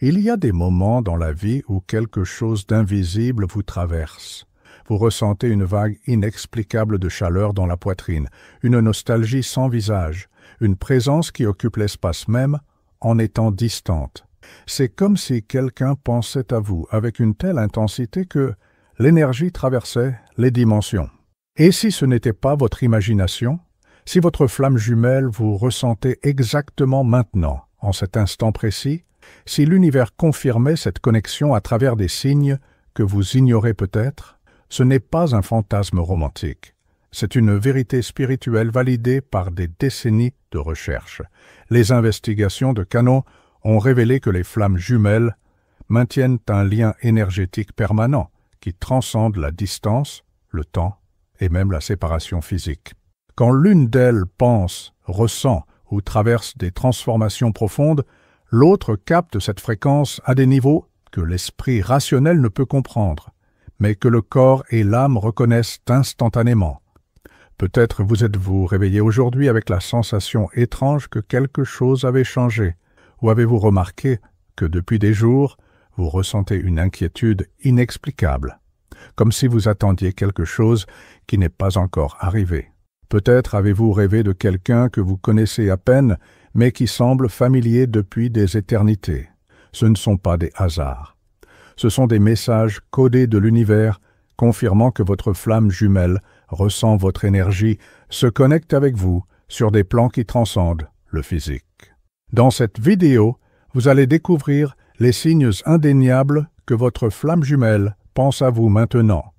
Il y a des moments dans la vie où quelque chose d'invisible vous traverse. Vous ressentez une vague inexplicable de chaleur dans la poitrine, une nostalgie sans visage, une présence qui occupe l'espace même en étant distante. C'est comme si quelqu'un pensait à vous avec une telle intensité que l'énergie traversait les dimensions. Et si ce n'était pas votre imagination, si votre flamme jumelle vous ressentait exactement maintenant, en cet instant précis, si l'univers confirmait cette connexion à travers des signes que vous ignorez peut-être, ce n'est pas un fantasme romantique. C'est une vérité spirituelle validée par des décennies de recherche. Les investigations de Canon ont révélé que les flammes jumelles maintiennent un lien énergétique permanent qui transcende la distance, le temps et même la séparation physique. Quand l'une d'elles pense, ressent ou traverse des transformations profondes, l'autre capte cette fréquence à des niveaux que l'esprit rationnel ne peut comprendre, mais que le corps et l'âme reconnaissent instantanément. Peut-être vous êtes-vous réveillé aujourd'hui avec la sensation étrange que quelque chose avait changé, ou avez-vous remarqué que depuis des jours, vous ressentez une inquiétude inexplicable, comme si vous attendiez quelque chose qui n'est pas encore arrivé. Peut-être avez-vous rêvé de quelqu'un que vous connaissez à peine, mais qui semble familier depuis des éternités. Ce ne sont pas des hasards. Ce sont des messages codés de l'univers, confirmant que votre flamme jumelle ressent votre énergie, se connecte avec vous sur des plans qui transcendent le physique. Dans cette vidéo, vous allez découvrir les signes indéniables que votre flamme jumelle pense à vous maintenant,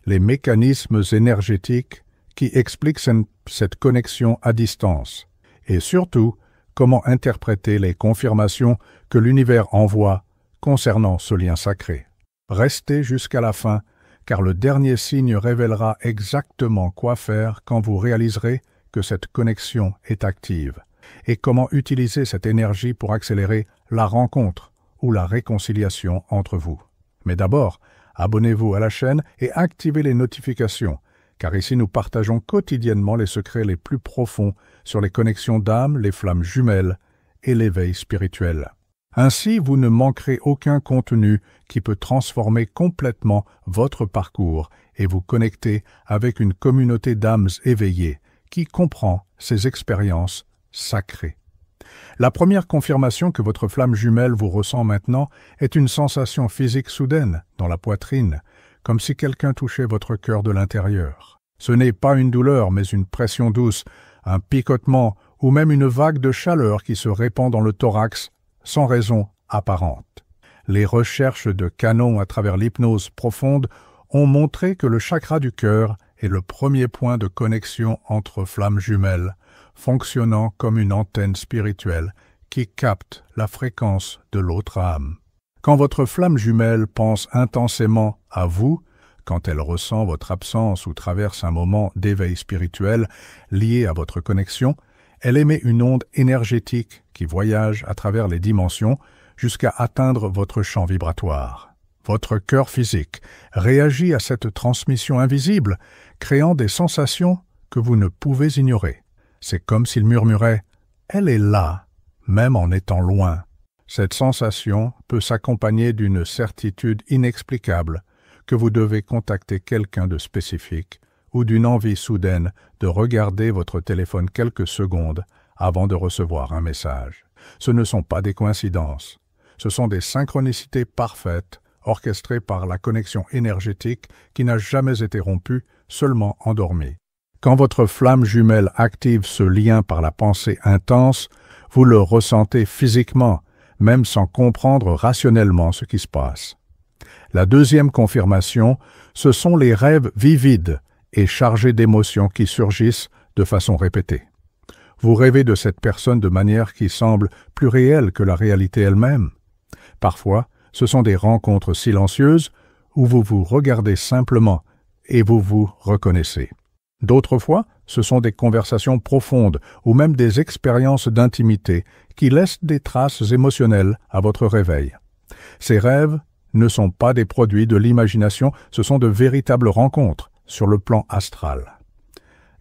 les mécanismes énergétiques qui expliquent cette connexion à distance, et surtout, comment interpréter les confirmations que l'univers envoie concernant ce lien sacré. Restez jusqu'à la fin, car le dernier signe révélera exactement quoi faire quand vous réaliserez que cette connexion est active, et comment utiliser cette énergie pour accélérer la rencontre ou la réconciliation entre vous. Mais d'abord, abonnez-vous à la chaîne et activez les notifications, car ici nous partageons quotidiennement les secrets les plus profonds sur les connexions d'âme, les flammes jumelles et l'éveil spirituel. Ainsi, vous ne manquerez aucun contenu qui peut transformer complètement votre parcours et vous connecter avec une communauté d'âmes éveillées qui comprend ces expériences sacrées. La première confirmation que votre flamme jumelle vous ressent maintenant est une sensation physique soudaine dans la poitrine, comme si quelqu'un touchait votre cœur de l'intérieur. Ce n'est pas une douleur, mais une pression douce, un picotement ou même une vague de chaleur qui se répand dans le thorax sans raison apparente. Les recherches de Canon à travers l'hypnose profonde ont montré que le chakra du cœur est le premier point de connexion entre flammes jumelles, fonctionnant comme une antenne spirituelle qui capte la fréquence de l'autre âme. Quand votre flamme jumelle pense intensément à vous, quand elle ressent votre absence ou traverse un moment d'éveil spirituel lié à votre connexion, elle émet une onde énergétique qui voyage à travers les dimensions jusqu'à atteindre votre champ vibratoire. Votre cœur physique réagit à cette transmission invisible, créant des sensations que vous ne pouvez ignorer. C'est comme s'il murmurait « Elle est là, même en étant loin ». Cette sensation peut s'accompagner d'une certitude inexplicable que vous devez contacter quelqu'un de spécifique ou d'une envie soudaine de regarder votre téléphone quelques secondes avant de recevoir un message. Ce ne sont pas des coïncidences. Ce sont des synchronicités parfaites, orchestrées par la connexion énergétique qui n'a jamais été rompue, seulement endormie. Quand votre flamme jumelle active ce lien par la pensée intense, vous le ressentez physiquement, même sans comprendre rationnellement ce qui se passe. La deuxième confirmation, ce sont les rêves vivides et chargés d'émotions qui surgissent de façon répétée. Vous rêvez de cette personne de manière qui semble plus réelle que la réalité elle-même. Parfois, ce sont des rencontres silencieuses où vous vous regardez simplement et vous vous reconnaissez. D'autres fois, ce sont des conversations profondes ou même des expériences d'intimité qui laissent des traces émotionnelles à votre réveil. Ces rêves ne sont pas des produits de l'imagination, ce sont de véritables rencontres sur le plan astral.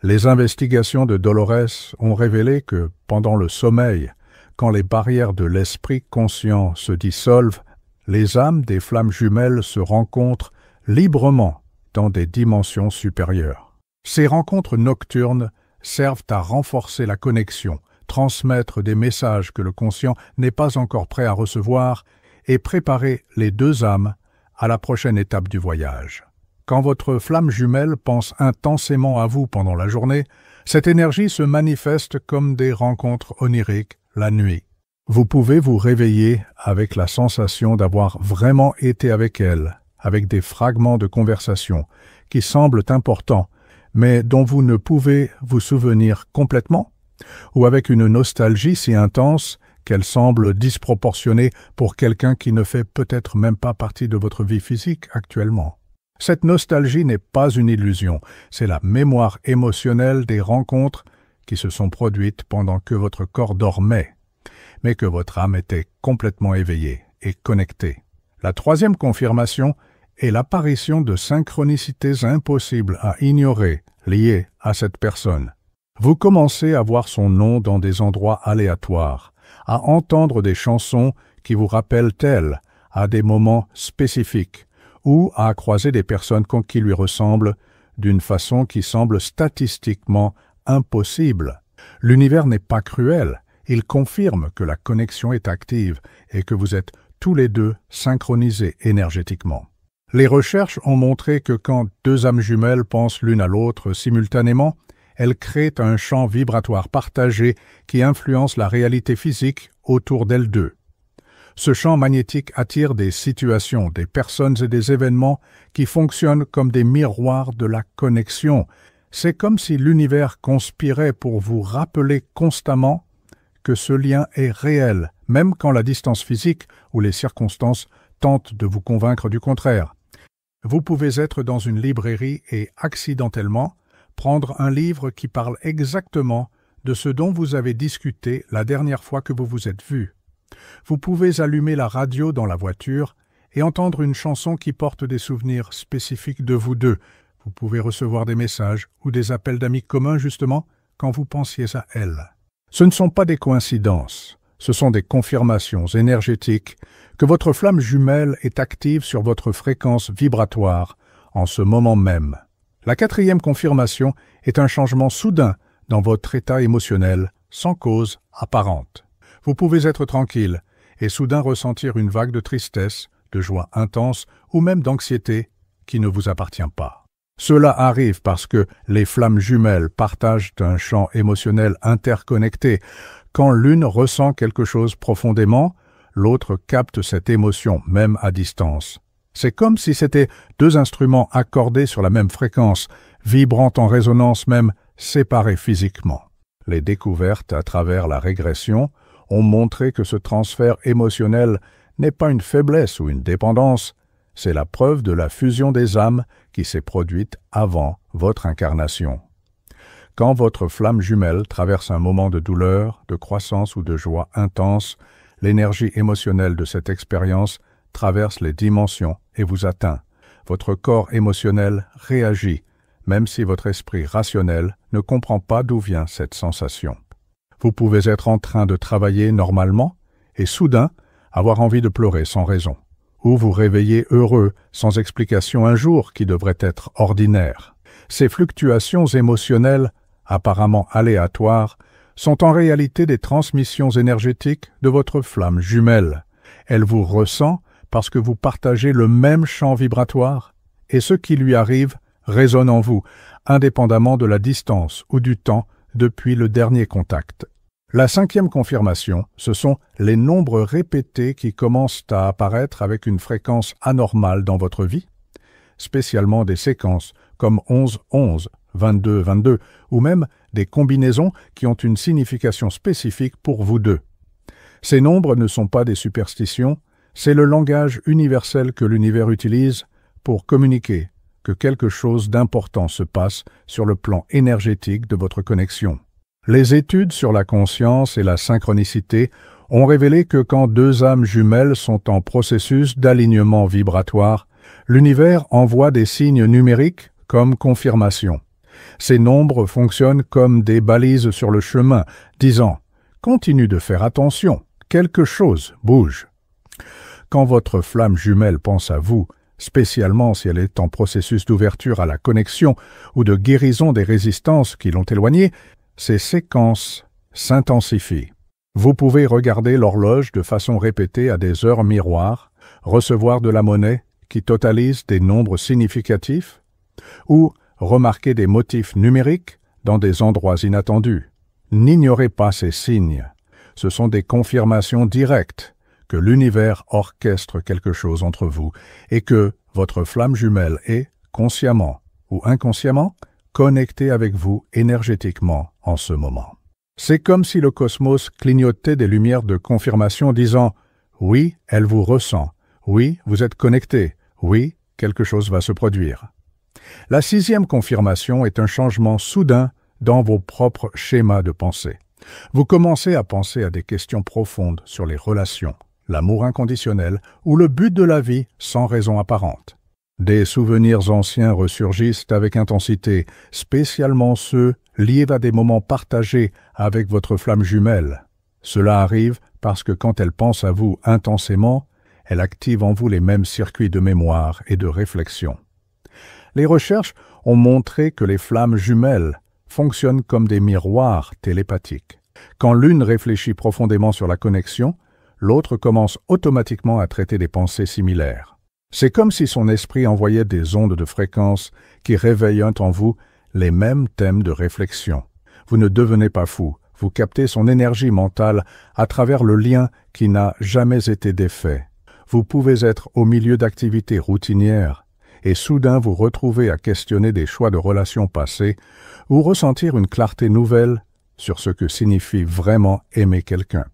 Les investigations de Dolores ont révélé que, pendant le sommeil, quand les barrières de l'esprit conscient se dissolvent, les âmes des flammes jumelles se rencontrent librement dans des dimensions supérieures. Ces rencontres nocturnes servent à renforcer la connexion, transmettre des messages que le conscient n'est pas encore prêt à recevoir et préparer les deux âmes à la prochaine étape du voyage. Quand votre flamme jumelle pense intensément à vous pendant la journée, cette énergie se manifeste comme des rencontres oniriques la nuit. Vous pouvez vous réveiller avec la sensation d'avoir vraiment été avec elle, avec des fragments de conversation qui semblent importants, mais dont vous ne pouvez vous souvenir complètement, ou avec une nostalgie si intense qu'elle semble disproportionnée pour quelqu'un qui ne fait peut-être même pas partie de votre vie physique actuellement. Cette nostalgie n'est pas une illusion, c'est la mémoire émotionnelle des rencontres qui se sont produites pendant que votre corps dormait, mais que votre âme était complètement éveillée et connectée. La troisième confirmation est l'apparition de synchronicités impossibles à ignorer liées à cette personne. Vous commencez à voir son nom dans des endroits aléatoires, à entendre des chansons qui vous rappellent elle à des moments spécifiques, ou à croiser des personnes qui lui ressemblent d'une façon qui semble statistiquement impossible. L'univers n'est pas cruel, il confirme que la connexion est active et que vous êtes tous les deux synchronisés énergétiquement. Les recherches ont montré que quand deux âmes jumelles pensent l'une à l'autre simultanément, elles créent un champ vibratoire partagé qui influence la réalité physique autour d'elles deux. Ce champ magnétique attire des situations, des personnes et des événements qui fonctionnent comme des miroirs de la connexion. C'est comme si l'univers conspirait pour vous rappeler constamment que ce lien est réel, même quand la distance physique ou les circonstances tentent de vous convaincre du contraire. Vous pouvez être dans une librairie et, accidentellement, prendre un livre qui parle exactement de ce dont vous avez discuté la dernière fois que vous vous êtes vus. Vous pouvez allumer la radio dans la voiture et entendre une chanson qui porte des souvenirs spécifiques de vous deux. Vous pouvez recevoir des messages ou des appels d'amis communs justement quand vous pensiez à elle. Ce ne sont pas des coïncidences, ce sont des confirmations énergétiques que votre flamme jumelle est active sur votre fréquence vibratoire en ce moment même. La quatrième confirmation est un changement soudain dans votre état émotionnel sans cause apparente. Vous pouvez être tranquille et soudain ressentir une vague de tristesse, de joie intense ou même d'anxiété qui ne vous appartient pas. Cela arrive parce que les flammes jumelles partagent un champ émotionnel interconnecté. Quand l'une ressent quelque chose profondément, l'autre capte cette émotion même à distance. C'est comme si c'était deux instruments accordés sur la même fréquence, vibrant en résonance même séparés physiquement. Les découvertes à travers la régression ont montré que ce transfert émotionnel n'est pas une faiblesse ou une dépendance, c'est la preuve de la fusion des âmes qui s'est produite avant votre incarnation. Quand votre flamme jumelle traverse un moment de douleur, de croissance ou de joie intense, l'énergie émotionnelle de cette expérience traverse les dimensions et vous atteint. Votre corps émotionnel réagit, même si votre esprit rationnel ne comprend pas d'où vient cette sensation. Vous pouvez être en train de travailler normalement et soudain avoir envie de pleurer sans raison, ou vous réveiller heureux sans explication un jour qui devrait être ordinaire. Ces fluctuations émotionnelles, apparemment aléatoires, sont en réalité des transmissions énergétiques de votre flamme jumelle. Elle vous ressent parce que vous partagez le même champ vibratoire et ce qui lui arrive résonne en vous, indépendamment de la distance ou du temps depuis le dernier contact. La cinquième confirmation, ce sont les nombres répétés qui commencent à apparaître avec une fréquence anormale dans votre vie, spécialement des séquences comme 11-11, 22-22, ou même des combinaisons qui ont une signification spécifique pour vous deux. Ces nombres ne sont pas des superstitions, c'est le langage universel que l'univers utilise pour communiquer que quelque chose d'important se passe sur le plan énergétique de votre connexion. Les études sur la conscience et la synchronicité ont révélé que quand deux âmes jumelles sont en processus d'alignement vibratoire, l'univers envoie des signes numériques comme confirmation. Ces nombres fonctionnent comme des balises sur le chemin, disant continue de faire attention, quelque chose bouge. Quand votre flamme jumelle pense à vous, spécialement si elle est en processus d'ouverture à la connexion ou de guérison des résistances qui l'ont éloignée, ces séquences s'intensifient. Vous pouvez regarder l'horloge de façon répétée à des heures miroirs, recevoir de la monnaie qui totalise des nombres significatifs, ou remarquer des motifs numériques dans des endroits inattendus. N'ignorez pas ces signes. Ce sont des confirmations directes que l'univers orchestre quelque chose entre vous et que votre flamme jumelle est, consciemment ou inconsciemment, connectée avec vous énergétiquement en ce moment. C'est comme si le cosmos clignotait des lumières de confirmation disant « Oui, elle vous ressent. Oui, vous êtes connecté. Oui, quelque chose va se produire. » La 6e confirmation est un changement soudain dans vos propres schémas de pensée. Vous commencez à penser à des questions profondes sur les relations, l'amour inconditionnel ou le but de la vie sans raison apparente. Des souvenirs anciens ressurgissent avec intensité, spécialement ceux liés à des moments partagés avec votre flamme jumelle. Cela arrive parce que quand elle pense à vous intensément, elle active en vous les mêmes circuits de mémoire et de réflexion. Les recherches ont montré que les flammes jumelles fonctionnent comme des miroirs télépathiques. Quand l'une réfléchit profondément sur la connexion, l'autre commence automatiquement à traiter des pensées similaires. C'est comme si son esprit envoyait des ondes de fréquence qui réveillent en vous les mêmes thèmes de réflexion. Vous ne devenez pas fou, vous captez son énergie mentale à travers le lien qui n'a jamais été défait. Vous pouvez être au milieu d'activités routinières et soudain vous retrouver à questionner des choix de relations passées ou ressentir une clarté nouvelle sur ce que signifie vraiment aimer quelqu'un.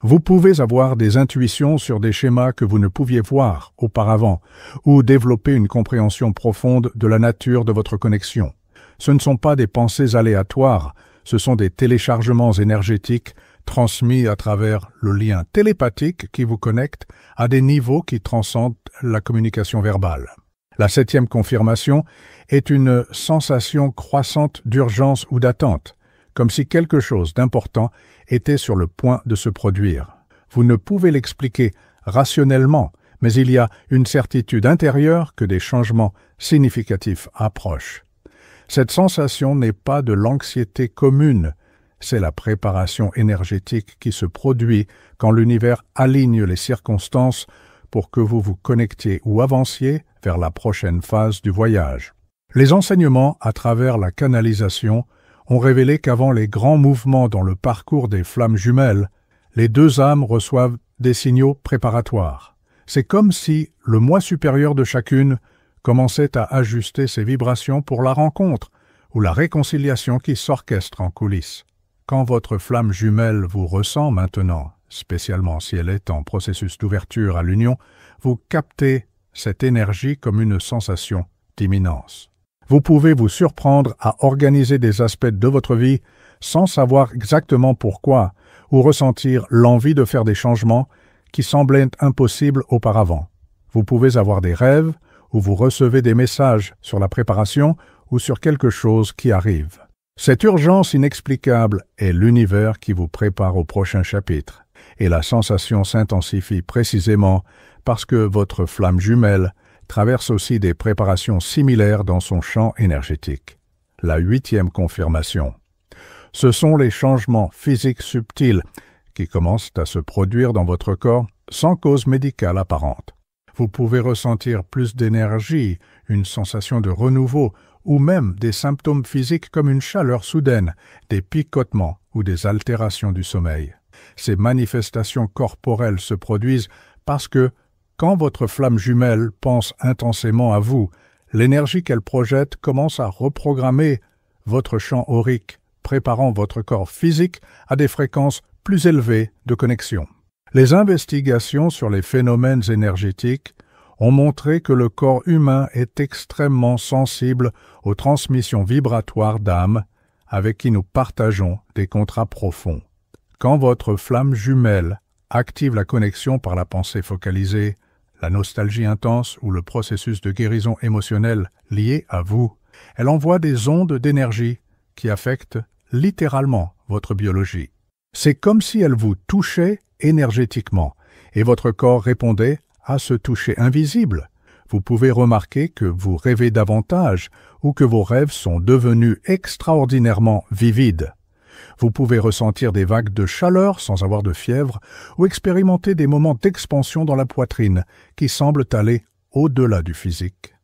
Vous pouvez avoir des intuitions sur des schémas que vous ne pouviez voir auparavant ou développer une compréhension profonde de la nature de votre connexion. Ce ne sont pas des pensées aléatoires, ce sont des téléchargements énergétiques transmis à travers le lien télépathique qui vous connecte à des niveaux qui transcendent la communication verbale. La 7e confirmation est une sensation croissante d'urgence ou d'attente, comme si quelque chose d'important était sur le point de se produire. Vous ne pouvez l'expliquer rationnellement, mais il y a une certitude intérieure que des changements significatifs approchent. Cette sensation n'est pas de l'anxiété commune, c'est la préparation énergétique qui se produit quand l'univers aligne les circonstances pour que vous vous connectiez ou avanciez vers la prochaine phase du voyage. Les enseignements à travers la canalisation ont révélé qu'avant les grands mouvements dans le parcours des flammes jumelles, les deux âmes reçoivent des signaux préparatoires. C'est comme si le moi supérieur de chacune commençait à ajuster ses vibrations pour la rencontre ou la réconciliation qui s'orchestre en coulisses. Quand votre flamme jumelle vous ressent maintenant, spécialement si elle est en processus d'ouverture à l'union, vous captez cette énergie comme une sensation d'imminence. Vous pouvez vous surprendre à organiser des aspects de votre vie sans savoir exactement pourquoi ou ressentir l'envie de faire des changements qui semblaient impossibles auparavant. Vous pouvez avoir des rêves où vous recevez des messages sur la préparation ou sur quelque chose qui arrive. Cette urgence inexplicable est l'univers qui vous prépare au prochain chapitre, et la sensation s'intensifie précisément parce que votre flamme jumelle traverse aussi des préparations similaires dans son champ énergétique. La 8e confirmation. Ce sont les changements physiques subtils qui commencent à se produire dans votre corps sans cause médicale apparente. Vous pouvez ressentir plus d'énergie, une sensation de renouveau ou même des symptômes physiques comme une chaleur soudaine, des picotements ou des altérations du sommeil. Ces manifestations corporelles se produisent parce que, quand votre flamme jumelle pense intensément à vous, l'énergie qu'elle projette commence à reprogrammer votre champ aurique, préparant votre corps physique à des fréquences plus élevées de connexion. Les investigations sur les phénomènes énergétiques ont montré que le corps humain est extrêmement sensible aux transmissions vibratoires d'âmes avec qui nous partageons des contrats profonds. Quand votre flamme jumelle active la connexion par la pensée focalisée, la nostalgie intense ou le processus de guérison émotionnelle lié à vous, elle envoie des ondes d'énergie qui affectent littéralement votre biologie. C'est comme si elle vous touchait énergétiquement, et votre corps répondait à ce toucher invisible. Vous pouvez remarquer que vous rêvez davantage ou que vos rêves sont devenus extraordinairement vivides. Vous pouvez ressentir des vagues de chaleur sans avoir de fièvre ou expérimenter des moments d'expansion dans la poitrine qui semblent aller au-delà du physique.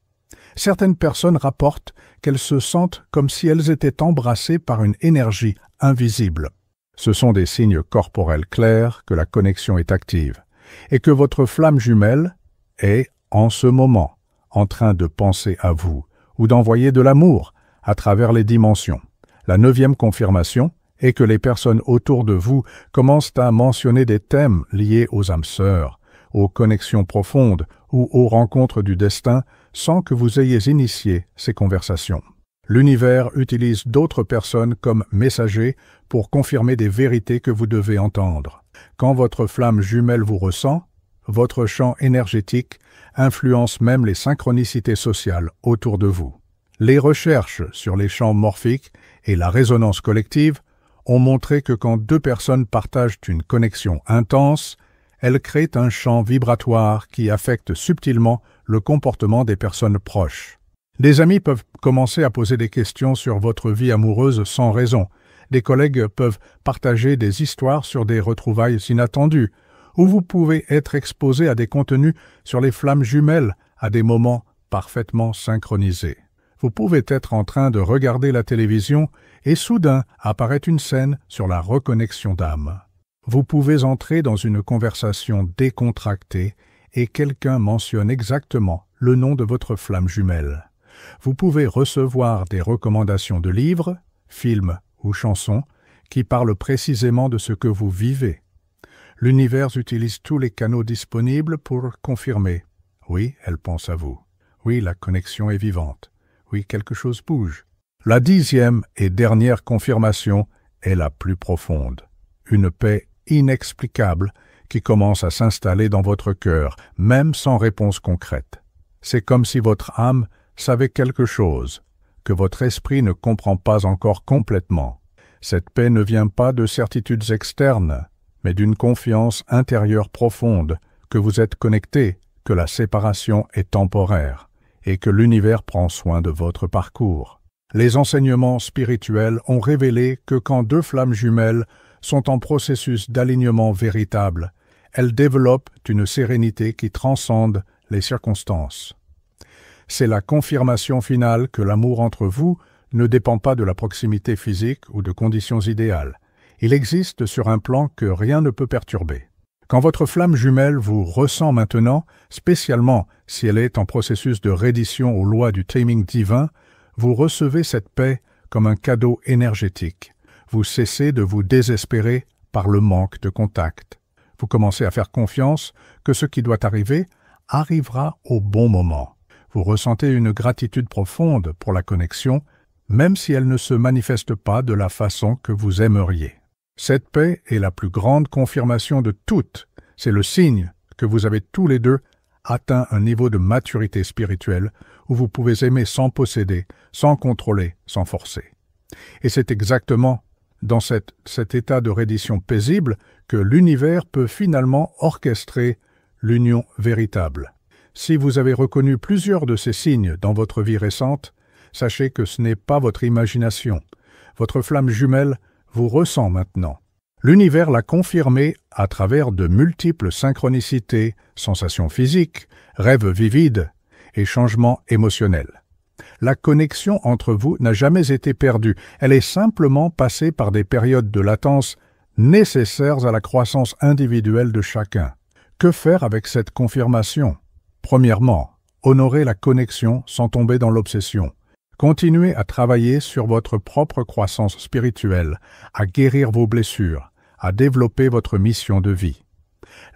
Certaines personnes rapportent qu'elles se sentent comme si elles étaient embrassées par une énergie invisible. Ce sont des signes corporels clairs que la connexion est active et que votre flamme jumelle est, en ce moment, en train de penser à vous ou d'envoyer de l'amour à travers les dimensions. La 9e confirmation est que les personnes autour de vous commencent à mentionner des thèmes liés aux âmes sœurs, aux connexions profondes ou aux rencontres du destin sans que vous ayez initié ces conversations. L'univers utilise d'autres personnes comme messagers pour confirmer des vérités que vous devez entendre. Quand votre flamme jumelle vous ressent, votre champ énergétique influence même les synchronicités sociales autour de vous. Les recherches sur les champs morphiques et la résonance collective ont montré que quand 2 personnes partagent une connexion intense, elles créent un champ vibratoire qui affecte subtilement le comportement des personnes proches. Des amis peuvent commencer à poser des questions sur votre vie amoureuse sans raison. Des collègues peuvent partager des histoires sur des retrouvailles inattendues, ou vous pouvez être exposé à des contenus sur les flammes jumelles à des moments parfaitement synchronisés. Vous pouvez être en train de regarder la télévision et soudain apparaît une scène sur la reconnexion d'âme. Vous pouvez entrer dans une conversation décontractée et quelqu'un mentionne exactement le nom de votre flamme jumelle. Vous pouvez recevoir des recommandations de livres, films ou chansons qui parlent précisément de ce que vous vivez. L'univers utilise tous les canaux disponibles pour confirmer. Oui, elle pense à vous. Oui, la connexion est vivante. Oui, quelque chose bouge. La 10e et dernière confirmation est la plus profonde. Une paix inexplicable qui commence à s'installer dans votre cœur, même sans réponse concrète. C'est comme si votre âme savait quelque chose, que votre esprit ne comprend pas encore complètement. Cette paix ne vient pas de certitudes externes, mais d'une confiance intérieure profonde, que vous êtes connecté, que la séparation est temporaire, et que l'univers prend soin de votre parcours. Les enseignements spirituels ont révélé que quand 2 flammes jumelles sont en processus d'alignement véritable, elles développent une sérénité qui transcende les circonstances. C'est la confirmation finale que l'amour entre vous ne dépend pas de la proximité physique ou de conditions idéales. Il existe sur un plan que rien ne peut perturber. Quand votre flamme jumelle vous ressent maintenant, spécialement si elle est en processus de reddition aux lois du timing divin, vous recevez cette paix comme un cadeau énergétique. Vous cessez de vous désespérer par le manque de contact. Vous commencez à faire confiance que ce qui doit arriver arrivera au bon moment. Vous ressentez une gratitude profonde pour la connexion, même si elle ne se manifeste pas de la façon que vous aimeriez. Cette paix est la plus grande confirmation de toutes. C'est le signe que vous avez tous les deux atteint un niveau de maturité spirituelle où vous pouvez aimer sans posséder, sans contrôler, sans forcer. Et c'est exactement dans cet état de reddition paisible que l'univers peut finalement orchestrer l'union véritable. Si vous avez reconnu plusieurs de ces signes dans votre vie récente, sachez que ce n'est pas votre imagination. Votre flamme jumelle vous ressent maintenant. L'univers l'a confirmé à travers de multiples synchronicités, sensations physiques, rêves vivides et changements émotionnels. La connexion entre vous n'a jamais été perdue, elle est simplement passée par des périodes de latence nécessaires à la croissance individuelle de chacun. Que faire avec cette confirmation? Premièrement, honorer la connexion sans tomber dans l'obsession. Continuez à travailler sur votre propre croissance spirituelle, à guérir vos blessures, à développer votre mission de vie.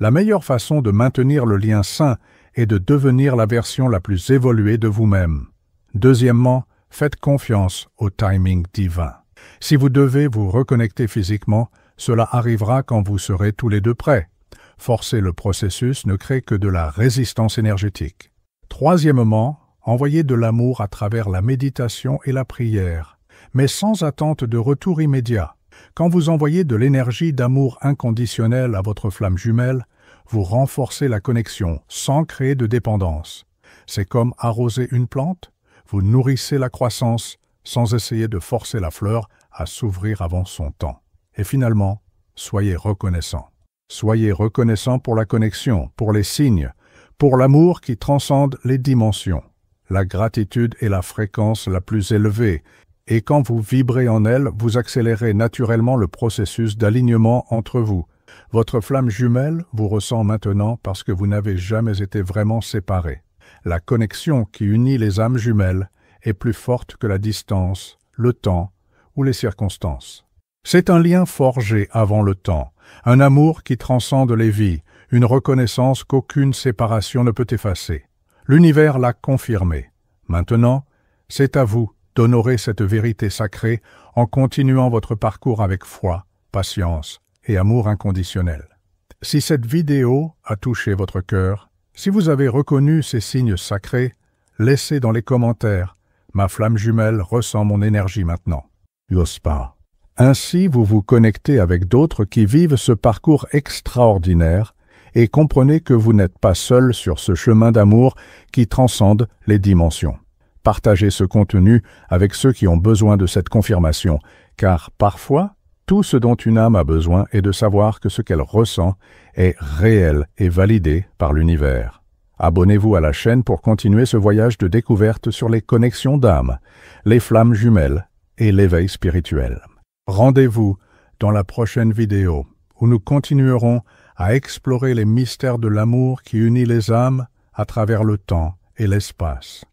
La meilleure façon de maintenir le lien sain est de devenir la version la plus évoluée de vous-même. Deuxièmement, faites confiance au timing divin. Si vous devez vous reconnecter physiquement, cela arrivera quand vous serez tous les deux prêts. Forcer le processus ne crée que de la résistance énergétique. Troisièmement, envoyez de l'amour à travers la méditation et la prière, mais sans attente de retour immédiat. Quand vous envoyez de l'énergie d'amour inconditionnel à votre flamme jumelle, vous renforcez la connexion sans créer de dépendance. C'est comme arroser une plante, vous nourrissez la croissance sans essayer de forcer la fleur à s'ouvrir avant son temps. Et finalement, soyez reconnaissant. Soyez reconnaissant pour la connexion, pour les signes, pour l'amour qui transcende les dimensions. La gratitude est la fréquence la plus élevée, et quand vous vibrez en elle, vous accélérez naturellement le processus d'alignement entre vous. Votre flamme jumelle vous ressent maintenant parce que vous n'avez jamais été vraiment séparés. La connexion qui unit les âmes jumelles est plus forte que la distance, le temps ou les circonstances. C'est un lien forgé avant le temps, un amour qui transcende les vies, une reconnaissance qu'aucune séparation ne peut effacer. L'univers l'a confirmé. Maintenant, c'est à vous d'honorer cette vérité sacrée en continuant votre parcours avec foi, patience et amour inconditionnel. Si cette vidéo a touché votre cœur, si vous avez reconnu ces signes sacrés, laissez dans les commentaires « Ma flamme jumelle ressent mon énergie maintenant ». Yospa. Ainsi, vous vous connectez avec d'autres qui vivent ce parcours extraordinaire et comprenez que vous n'êtes pas seul sur ce chemin d'amour qui transcende les dimensions. Partagez ce contenu avec ceux qui ont besoin de cette confirmation, car parfois, tout ce dont une âme a besoin est de savoir que ce qu'elle ressent est réel et validé par l'univers. Abonnez-vous à la chaîne pour continuer ce voyage de découverte sur les connexions d'âmes, les flammes jumelles et l'éveil spirituel. Rendez-vous dans la prochaine vidéo où nous continuerons à explorer les mystères de l'amour qui unit les âmes à travers le temps et l'espace.